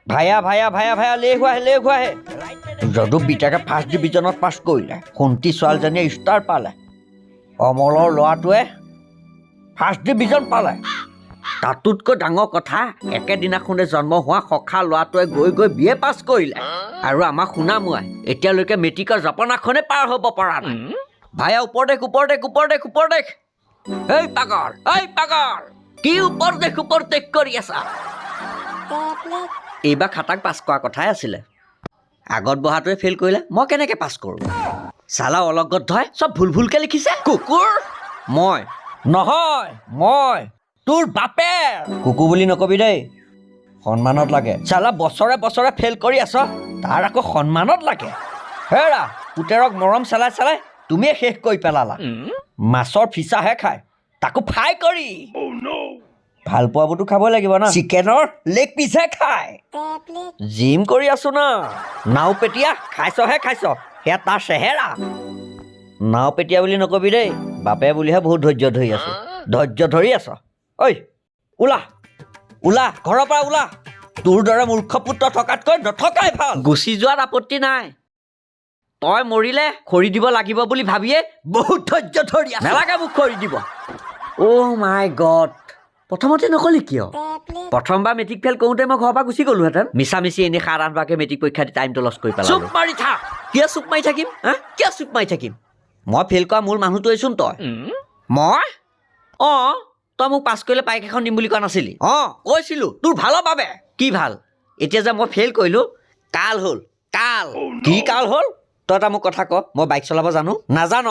via via via via লে খোৱাহে Jadu বিটাকে first ডিভিজনত পাছ কৰিলে সোণটি ছোৱালীজনীয়ে ষ্টাৰ পালে অমলৰ ল'ৰাটোৱে ফাৰ্ষ্ট ডিভিজন পালে তাতোতকৈ ডাঙৰ কথা একেদিনাখনে জন্ম হোৱা সখা ল'ৰাটোৱে গৈ গৈ বি এ পাছ কৰিলে আৰু আমাক শুনামুৱাই এতিয়ালৈকে মেট্ৰিকৰ জপনাখনে পাৰ হ'ব পৰা নাই ভায়া ওপৰ দেখ এই পাগল কি ওপৰ দেখ কৰি আছা এইবাৰ খাটাক পাছ কৰা কথাই আছিলে আগত বহাটোৱে ফেইল কৰিলে মই কেনেকৈ পাছ কৰোঁ চালা অলগত ধয় চব ভুলকৈ লিখিছে কুকুৰ মই নহয় মই তোৰ বাপে কুকু বুলি নকবি দেই সন্মানত লাগে চালা বছৰে ফেইল কৰি আছ তাৰ আকৌ সন্মানত লাগে হেৰা পুতেৰক মৰম চালাই তুমিয়ে শেষ কৰি পেলালা মাছৰ ফিচাহে খায় তাকো ফ্ৰাই কৰি ভাল পোৱাবোৰতো খাবই লাগিব না চিকেনৰ লেগ পিচহে খায় জিম কৰি আছো না নাও পেটীয়া খাইছ সেয়া তাৰ চেহেৰা নাও পেটীয়া বুলি নকবি দেই বাপে বুলিহে বহুত ধৈৰ্য ধৰি আছ ঐ ওলা ঘৰৰ পৰা ওলা তোৰ দৰে মূৰ্খ পুত্ৰ থকাতকৈ নথকাই ভাল গুচি যোৱাত আপত্তি নাই তই মৰিলে খৰি দিব লাগিব বুলি ভাবিয়ে বহুত ধৈৰ্য ধৰি আছ নালাগে মোক খৰি দিব অ' মাই গড প্ৰথমতে নকলি কিয় প্ৰথমবাৰ মেট্ৰিক ফেইল কৰোঁতে মই ঘৰৰ পৰা গুচি গ'লোহেঁতেন মিছামিছি এনেই 7-8বাৰকৈ মেট্ৰিক পৰীক্ষা দি টাইমটো লছ কৰি পেলালোঁ চুপ মাৰি থাক কিয় চুপ মাৰি থাকিম মই ফেইল কৰা মূল মানুহটোৱেচোন তই মই তই মোক পাছ কৰিলে বাইক এখন দিম বুলি কোৱা নাছিলি কৈছিলোঁ তোৰ ভালৰ বাবে কি ভাল এতিয়া যে মই ফেইল কৰিলোঁ কাল হ'ল কি কাল হ'ল তই এটা মোক কথা ক মই বাইক চলাব জানো নাজান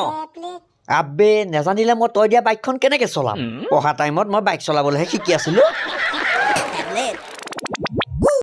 আবে নেজানিলে মই তই দিয়া বাইকখন কেনেকৈ চলাম পঢ়া টাইমত মই বাইক চলাবলৈহে শিকি আছিলোঁ